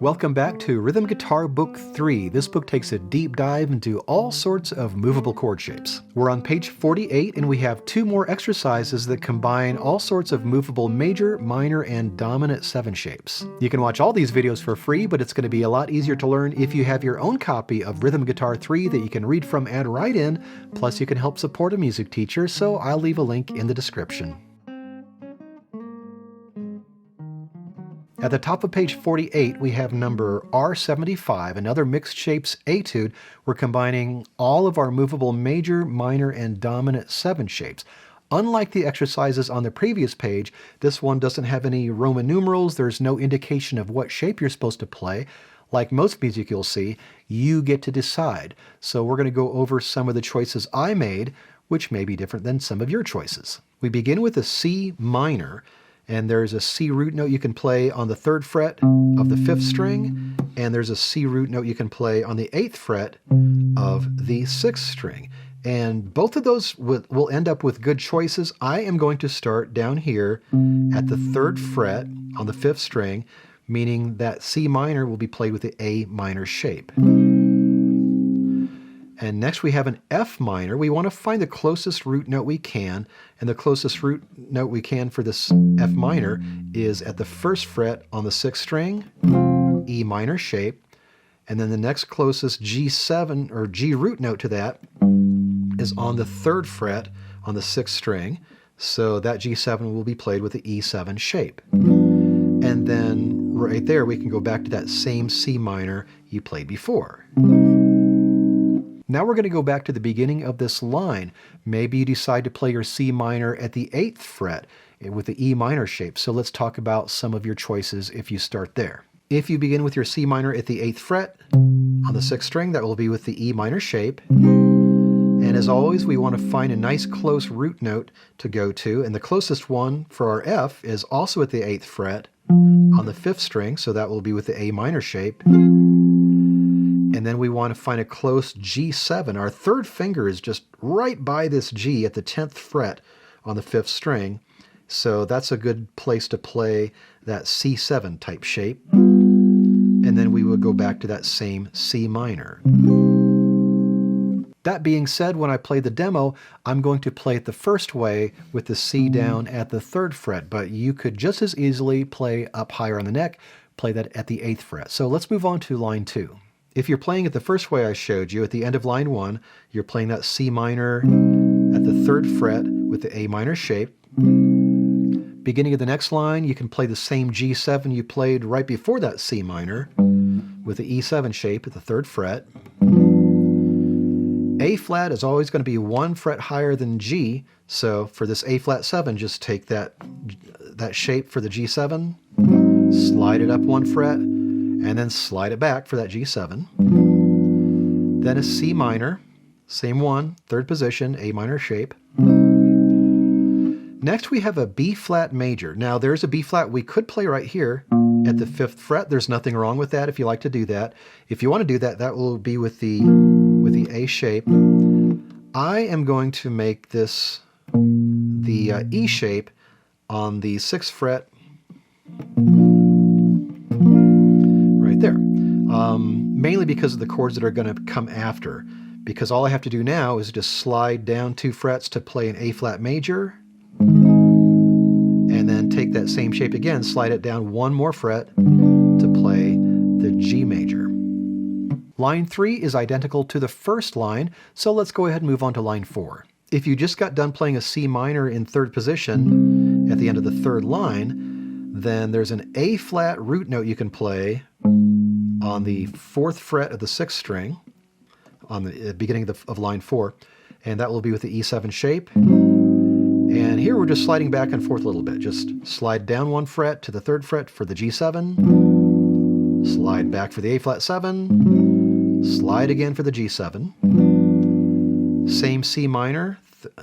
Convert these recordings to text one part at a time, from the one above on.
Welcome back to Rhythm Guitar Book 3. This book takes a deep dive into all sorts of movable chord shapes. We're on page 48 and we have two more exercises that combine all sorts of movable major, minor, and dominant 7 shapes. You can watch all these videos for free, but it's going to be a lot easier to learn if you have your own copy of Rhythm Guitar 3 that you can read from and write in, plus you can help support a music teacher, so I'll leave a link in the description. At the top of page 48, we have number R75, another mixed shapes etude. We're combining all of our movable major, minor, and dominant 7 shapes. Unlike the exercises on the previous page, this one doesn't have any Roman numerals. There's no indication of what shape you're supposed to play. Like most music you'll see, you get to decide. So we're going to go over some of the choices I made, which may be different than some of your choices. We begin with a C minor. And there's a C root note you can play on the 3rd fret of the 5th string, and there's a C root note you can play on the 8th fret of the 6th string. And both of those will end up with good choices. I am going to start down here at the 3rd fret on the 5th string, meaning that C minor will be played with the A minor shape. And next we have an F minor. We want to find the closest root note we can, and the closest root note we can for this F minor is at the 1st fret on the 6th string, E minor shape, and then the next closest G7 or G root note to that is on the 3rd fret on the 6th string, so that G7 will be played with the E7 shape. And then right there we can go back to that same C minor you played before. Now we're going to go back to the beginning of this line. Maybe you decide to play your C minor at the 8th fret with the E minor shape. So let's talk about some of your choices if you start there. If you begin with your C minor at the 8th fret on the 6th string, that will be with the E minor shape. And as always, we want to find a nice close root note to go to. And the closest one for our F is also at the 8th fret on the 5th string, so that will be with the A minor shape. And then we want to find a close G7. Our 3rd finger is just right by this G at the 10th fret on the 5th string. So that's a good place to play that C7 type shape. And then we would go back to that same C minor. That being said, when I play the demo, I'm going to play it the first way with the C down at the 3rd fret, but you could just as easily play up higher on the neck, play that at the 8th fret. So let's move on to line 2. If you're playing it the first way I showed you, at the end of line 1, you're playing that C minor at the 3rd fret with the A minor shape. Beginning of the next line, you can play the same G7 you played right before that C minor with the E7 shape at the 3rd fret. A flat is always going to be 1 fret higher than G, so for this A flat 7, just take that shape for the G7, slide it up 1 fret, and then slide it back for that G7. Then a C minor, same one, 3rd position, A minor shape. Next we have a B flat major. Now there's a B flat we could play right here at the 5th fret. There's nothing wrong with that if you like to do that. If you want to do that, that will be with the A shape. I am going to make this the E shape on the 6th fret right there. Mainly because of the chords that are going to come after. Because all I have to do now is just slide down 2 frets to play an A flat major, and then take that same shape again, slide it down 1 more fret to play the G major. Line 3 is identical to the first line, so let's go ahead and move on to line 4. If you just got done playing a C minor in 3rd position at the end of the 3rd line, then there's an A flat root note you can play on the 4th fret of the 6th string on the beginning of line 4, and that will be with the E7 shape. And here we're just sliding back and forth a little bit. Just slide down 1 fret to the 3rd fret for the G7, slide back for the A flat 7, slide again for the G7. Same C minor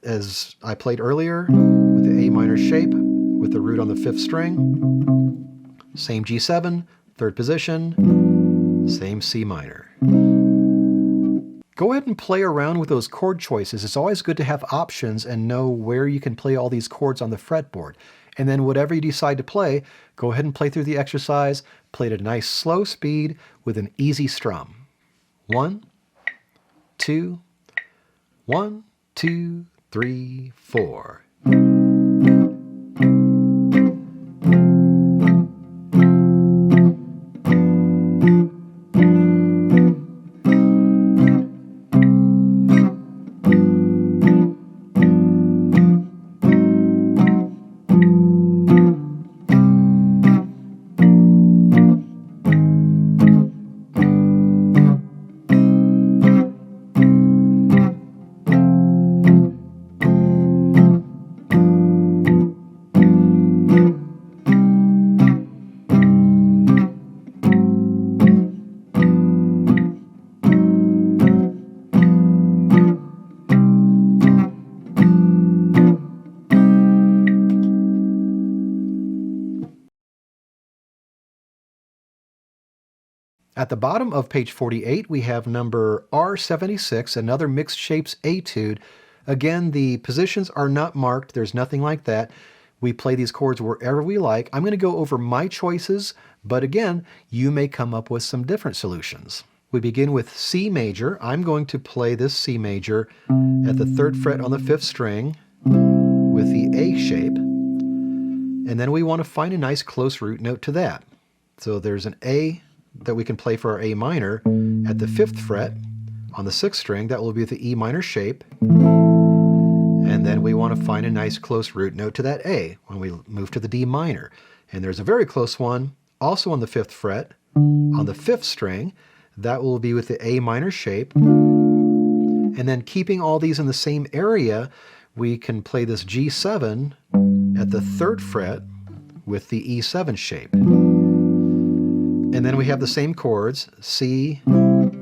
as I played earlier with the A minor shape with the root on the 5th string. Same G7, 3rd position, same C minor. Go ahead and play around with those chord choices. It's always good to have options and know where you can play all these chords on the fretboard. And then whatever you decide to play, go ahead and play through the exercise. Play at a nice slow speed with an easy strum. 1, 2, 1, 2, 3, 4. At the bottom of page 48, we have number R76, another mixed shapes etude. Again, the positions are not marked. There's nothing like that. We play these chords wherever we like. I'm going to go over my choices, but again, you may come up with some different solutions. We begin with C major. I'm going to play this C major at the 3rd fret on the 5th string with the A shape. And then we want to find a nice close root note to that. So there's an A that we can play for our A minor at the 5th fret on the 6th string. That will be the E minor shape. And then we want to find a nice close root note to that A when we move to the D minor. And there's a very close one also on the 5th fret on the 5th string. That will be with the A minor shape. And then keeping all these in the same area, we can play this G7 at the 3rd fret with the E7 shape. And then we have the same chords, C,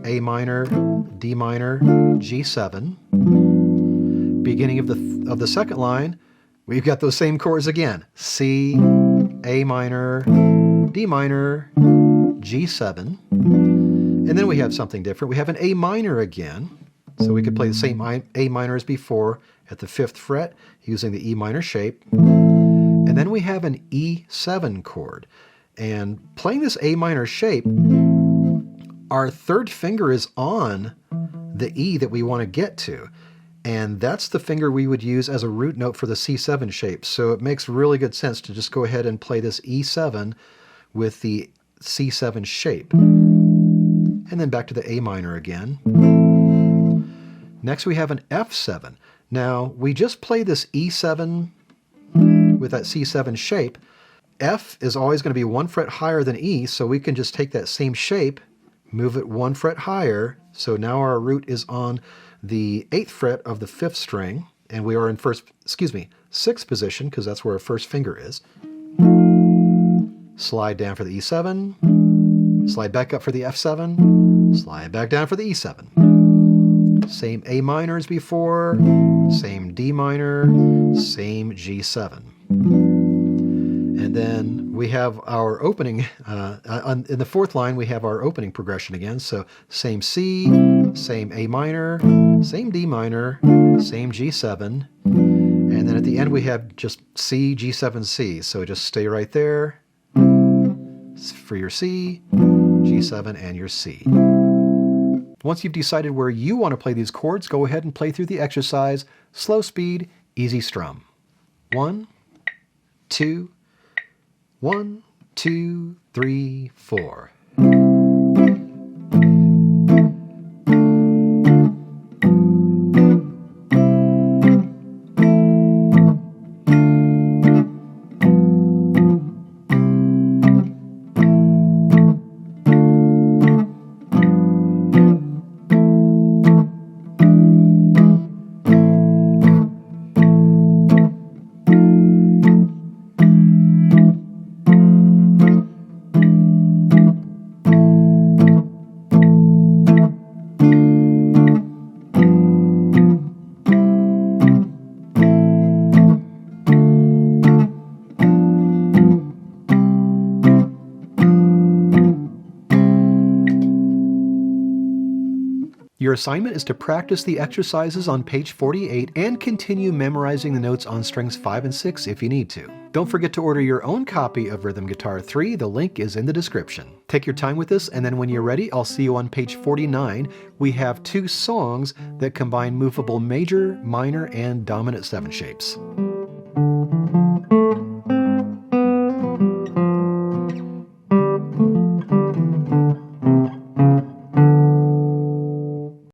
A minor, D minor, G7. Beginning of the second line, we've got those same chords again, C, A minor, D minor, G7. And then we have something different. We have an A minor again. So we could play the same A minor as before at the 5th fret using the E minor shape. And then we have an E7 chord. And playing this A minor shape, our 3rd finger is on the E that we want to get to. And that's the finger we would use as a root note for the C7 shape. So it makes really good sense to just go ahead and play this E7 with the C7 shape. And then back to the A minor again. Next we have an F7. Now we just play this E7 with that C7 shape. F is always going to be 1 fret higher than E, so we can just take that same shape, move it 1 fret higher. So now our root is on the 8th fret of the 5th string, and we are in 6th position, because that's where our 1st finger is. Slide down for the E7, slide back up for the F7, slide back down for the E7. Same A minor as before, same D minor, same G7. And then we have our opening, in the 4th line we have our opening progression again. So same C, same A minor, same D minor, same G7. And then at the end we have just C, G7, C. So just stay right there for your C, G7, and your C. Once you've decided where you want to play these chords, go ahead and play through the exercise, slow speed, easy strum. 1, 2, 1, 2, 3, 4. Your assignment is to practice the exercises on page 48 and continue memorizing the notes on strings 5 and 6 if you need to. Don't forget to order your own copy of Rhythm Guitar 3, the link is in the description. Take your time with this, and then when you're ready, I'll see you on page 49. We have 2 songs that combine movable major, minor, and dominant 7 shapes.